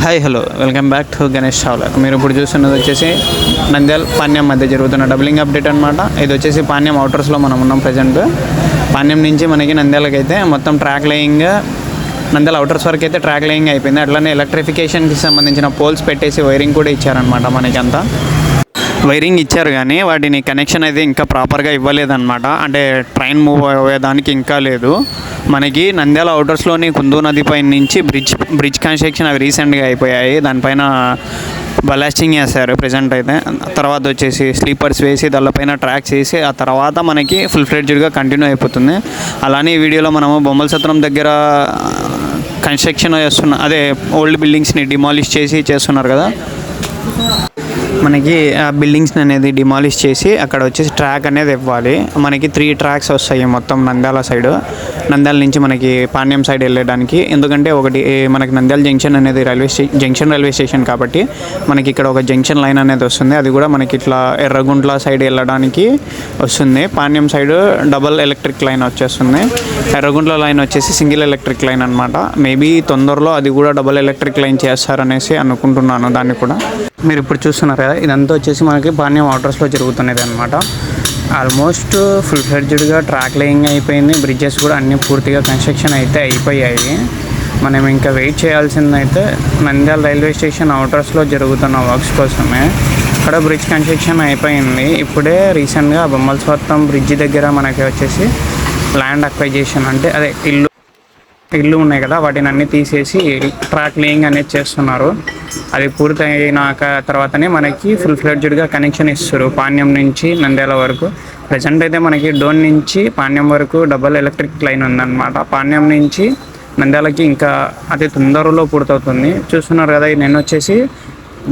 Hi hello welcome back to Ganesh traveller. మీరు ఇప్పుడు చూస్తున్నది వచ్చేసి నంద్యాల పాణ్యం మధ్య జరుగుతున్న డబులింగ్ అప్డేట్ అనమాట. ఇది వచ్చేసి పాణ్యం అవుటర్స్లో మనం ఉన్నాం ప్రజెంట్. పాణ్యం నుంచి మనకి నంద్యాలకి అయితే మొత్తం ట్రాక్ లేయింగ్, నంద్యాల అవుటర్స్ వరకు అయితే ట్రాక్ లేయింగ్ అయిపోయింది. అట్లనే ఎలక్ట్రిఫికేషన్కి సంబంధించిన పోల్స్ పెట్టేసి వైరింగ్ కూడా ఇచ్చారనమాట. మనకి అంతా వైరింగ్ ఇచ్చారు కానీ వాటిని కనెక్షన్ అయితే ఇంకా ప్రాపర్గా ఇవ్వలేదన్నమాట. అంటే ట్రైన్ మూవ్ అయ్యేదానికి ఇంకా లేదు. మనకి నంద్యాల అవుటర్స్లోని కుందు నది పైన నుంచి బ్రిడ్జ్ కన్స్ట్రక్షన్ అవి రీసెంట్గా అయిపోయాయి. దానిపైన బలాస్టింగ్ చేస్తారు ప్రజెంట్ అయితే. తర్వాత వచ్చేసి స్లీపర్స్ వేసి దానిపైన ట్రాక్స్ వేసి ఆ తర్వాత మనకి ఫుల్ ఫ్లెడ్జ్డ్గా కంటిన్యూ అయిపోతుంది. అలానే ఈ వీడియోలో మనము బొమ్మల సత్రం దగ్గర కన్స్ట్రక్షన్ అదే ఓల్డ్ బిల్డింగ్స్ని డిమాలిష్ చేసి చేస్తున్నారు కదా. మనకి ఆ బిల్డింగ్స్ని అనేది డిమాలిష్ చేసి అక్కడ వచ్చేసి ట్రాక్ అనేది ఇవ్వాలి. మనకి 3 ట్రాక్స్ వస్తాయి మొత్తం నంద్యాల సైడ్. నంద్యాల నుంచి మనకి పాణ్యం సైడ్ వెళ్ళడానికి. ఎందుకంటే ఒకటి మనకి నంద్యాల జంక్షన్ అనేది జంక్షన్ రైల్వే స్టేషన్ కాబట్టి మనకి ఇక్కడ ఒక జంక్షన్ లైన్ అనేది వస్తుంది. అది కూడా మనకి ఇట్లా ఎర్రగుంట్ల సైడ్ వెళ్ళడానికి వస్తుంది. Panyam side double electric line వచ్చేస్తుంది. ఎర్రగుంట్ల లైన్ వచ్చేసి సింగిల్ ఎలక్ట్రిక్ లైన్ అనమాట. మేబీ తొందరలో అది కూడా డబల్ ఎలక్ట్రిక్ లైన్ చేస్తారనేసి అనుకుంటున్నాను. దాన్ని కూడా మీరు ఇప్పుడు చూస్తున్నారు కదా, ఇదంతా వచ్చేసి మనకి పాణ్యం అవుటర్స్లో జరుగుతున్నది అనమాట. ఆల్మోస్ట్ ఫుల్ ఫ్లెడ్జ్డ్గా ట్రాక్ లేయింగ్ అయిపోయింది. బ్రిడ్జెస్ కూడా అన్నీ పూర్తిగా కన్స్ట్రక్షన్ అయితే అయిపోయాయి. మనం ఇంకా వెయిట్ చేయాల్సిందైతే నంద్యాల రైల్వే స్టేషన్ అవుటర్స్లో జరుగుతున్న వర్క్స్ కోసమే. అక్కడ బ్రిడ్జ్ కన్స్ట్రక్షన్ అయిపోయింది. ఇప్పుడే రీసెంట్గా బొమ్మలస్వత్తం బ్రిడ్జి దగ్గర మనకి వచ్చేసి ల్యాండ్ అక్వైజేషన్, అంటే అదే ఇల్లు ఉన్నాయి కదా, వాటిని అన్నీ తీసేసి ట్రాక్ లేయింగ్ అనేది చేస్తున్నారు. అది పూర్తయినాక తర్వాతనే మనకి ఫుల్ ఫ్లెడ్జ్డ్గా కనెక్షన్ ఇస్తారు పాణ్యం నుంచి నంద్యాల వరకు. ప్రజెంట్ అయితే మనకి డోన్ నుంచి పాణ్యం వరకు డబల్ ఎలక్ట్రిక్ లైన్ ఉందన్నమాట. పాణ్యం నుంచి నంద్యాలకి ఇంకా అతి తొందరలో పూర్తవుతుంది. చూస్తున్నారు కదా, నేను వచ్చేసి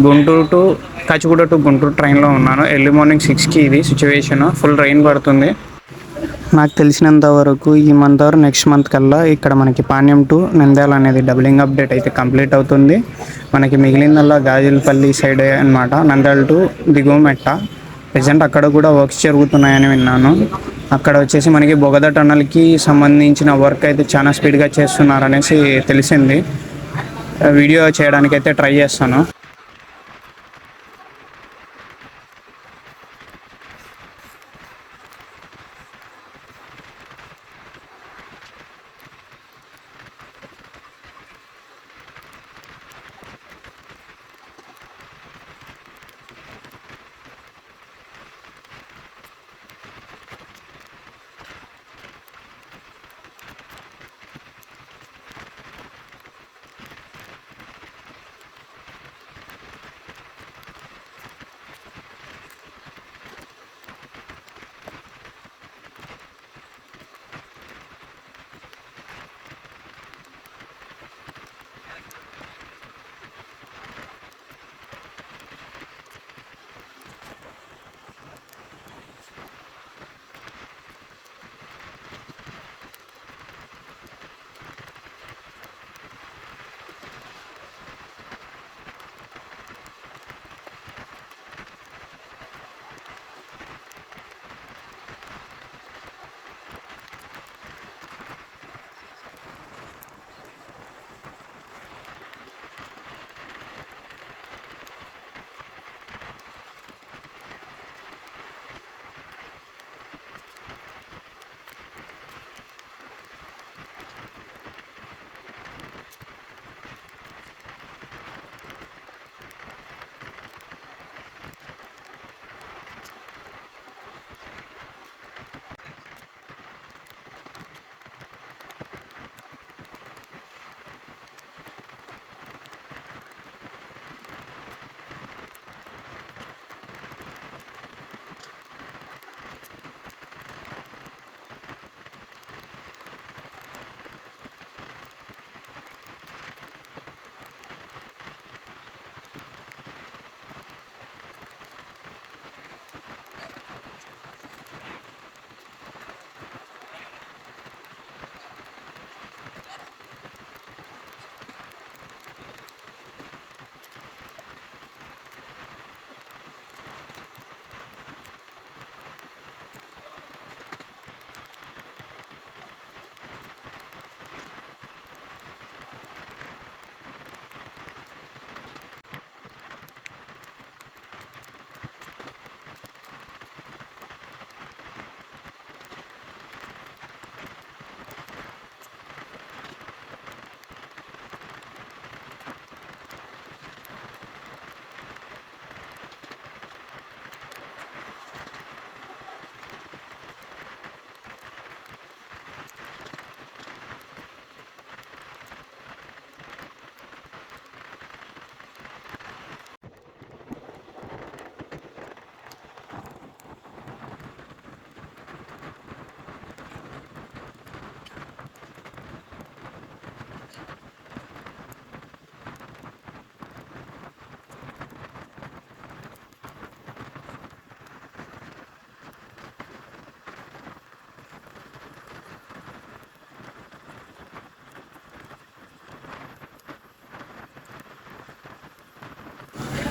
గుంటూరు టు కాచిగూడ టు గుంటూరు ట్రైన్లో ఉన్నాను. ఎర్లీ మార్నింగ్ 6కి ఇది సిచ్యువేషన్. ఫుల్ రైన్ పడుతుంది. నాకు తెలిసినంత వరకు ఈ మంత్ ఆర్ నెక్స్ట్ మంత్ కల్లా ఇక్కడ మనకి పాణ్యం టు నంద్యాల అనేది డబులింగ్ అప్డేట్ అయితే కంప్లీట్ అవుతుంది. మనకి మిగిలిందల్లా గాజులపల్లి సైడ్ అనమాట, నంద్యాల టు దిగువమెట్ట. ప్రజెంట్ అక్కడ కూడా వర్క్స్ జరుగుతున్నాయని విన్నాను. అక్కడ వచ్చేసి మనకి బొగద టన్నల్కి సంబంధించిన వర్క్ అయితే చాలా స్పీడ్గా చేస్తున్నారనేసి తెలిసింది. వీడియో చేయడానికైతే ట్రై చేస్తాను.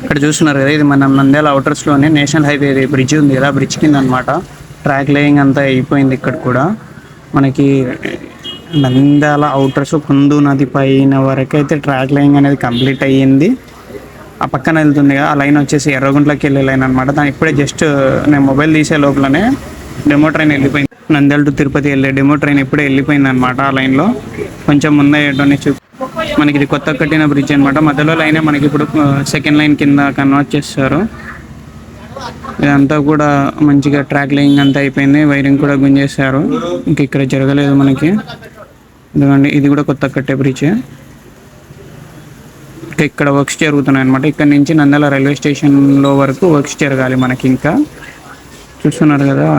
ఇక్కడ చూస్తున్నారు కదా, ఇది మన నంద్యాల అవుటర్స్లోనే నేషనల్ హైవే బ్రిడ్జ్ ఉంది కదా, బ్రిడ్జ్ కింద అనమాట. ట్రాక్ లేయింగ్ అంతా అయిపోయింది ఇక్కడ కూడా. మనకి నంద్యాల అవుటర్స్ కుందు నది పైన వరకు అయితే ట్రాక్ లేయింగ్ అనేది కంప్లీట్ అయ్యింది. ఆ పక్కన వెళ్తుంది కదా, ఆ లైన్ వచ్చేసి ఎర్రగుంట్లకి వెళ్ళే లైన్ అనమాట. దాని ఇప్పుడే జస్ట్ నేను మొబైల్ తీసే లోపలనే డెమో ట్రైన్ వెళ్ళిపోయింది. నంద్యాల టు తిరుపతి వెళ్ళే డెమో ట్రైన్ ఇప్పుడే వెళ్ళిపోయింది అనమాట. ఆ లైన్లో కొంచెం ముందే ఏంటోనే మనకి ఇది కొత్త కట్టిన బ్రిడ్జ్ అనమాట. మధ్యలో లైనే మనకి ఇప్పుడు సెకండ్ లైన్ కింద కన్వర్ట్ చేస్తారు. ఇదంతా కూడా మంచిగా ట్రాక్ లేయింగ్ అంతా అయిపోయింది. వైరింగ్ కూడా గుంజేశారు. ఇంక ఇక్కడ జరగలేదు మనకి. ఎందుకంటే ఇది కూడా కొత్త కట్టే బ్రిడ్జ్. ఇక్కడ వర్క్స్ జరుగుతున్నాయి అనమాట. ఇక్కడ నుంచి నంద్యాల రైల్వే స్టేషన్లో వరకు వర్క్స్ జరగాలి మనకి. ఇంకా చూస్తున్నారు కదా,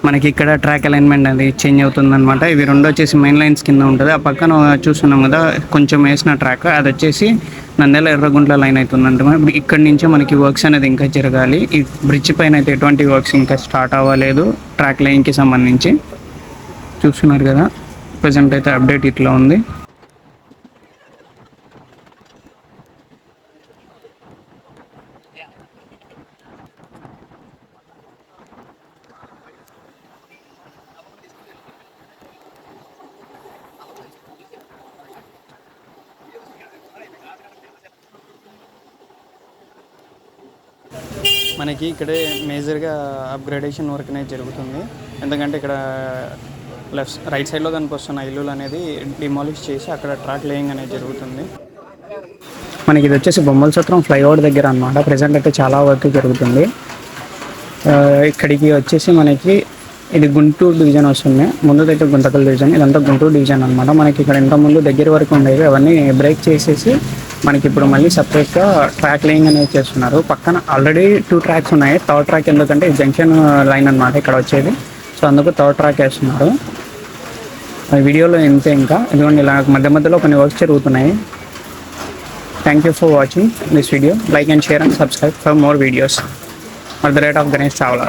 మనకి ఇక్కడ ట్రాక్ అలైన్మెంట్ అది చేంజ్ అవుతుందన్నమాట. ఇవి రెండు వచ్చేసి మెయిన్ లైన్స్ కింద ఉంటుంది. ఆ పక్కన చూస్తున్నాం కదా కొంచెం వేసిన ట్రాక్, అది వచ్చేసి నంద్యాల ఎర్రగుంట్ల లైన్ అవుతుందంట. ఇక్కడ నుంచి మనకి వర్క్స్ అనేది ఇంకా జరగాలి. ఈ బ్రిడ్జ్ పైన అయితే ఎటువంటి వర్క్స్ ఇంకా స్టార్ట్ అవ్వలేదు ట్రాక్ లైన్కి సంబంధించి. చూస్తున్నారు కదా, ప్రజెంట్ అయితే అప్డేట్ ఇట్లా ఉంది. మనకి ఇక్కడే మేజర్గా అప్గ్రేడేషన్ వర్క్ అనేది జరుగుతుంది. ఎందుకంటే ఇక్కడ రైట్ సైడ్లో కనిపిస్తున్న ఇల్లులు అనేది డిమాలిష్ చేసి అక్కడ ట్రాక్ లేయింగ్ అనేది జరుగుతుంది. మనకి ఇది వచ్చేసి బొమ్మల సత్రం ఫ్లైఓవర్ దగ్గర అనమాట. ప్రజెంట్ అయితే చాలా వర్క్ జరుగుతుంది. ఇక్కడికి వచ్చేసి మనకి ఇది గుంటూరు డివిజన్ వస్తుంది. ముందుదైతే గుంతకల్ డివిజన్, ఇదంతా గుంటూరు డివిజన్ అనమాట. మనకి ఇక్కడ ఇంతకుముందు దగ్గర వరకు ఉండేవి, అవన్నీ బ్రేక్ చేసేసి మనకి ఇప్పుడు మళ్ళీ సపరేట్గా ట్రాక్ లేయింగ్ అనేది చేస్తున్నారు. పక్కన ఆల్రెడీ 2 ట్రాక్స్ ఉన్నాయి. థర్డ్ ట్రాక్ ఎందుకంటే జంక్షన్ లైన్ అనమాట ఇక్కడ వచ్చేది. సో అందుకు థర్డ్ ట్రాక్ వేస్తున్నారు. వీడియోలో ఇంతే. ఇంకా ఇదిగోండి ఇలా మధ్య మధ్యలో కొన్ని వర్క్స్ జరుగుతున్నాయి. Thank you for watching this video. Like and share and subscribe for more videos. at the rate of Ganesh Chawla.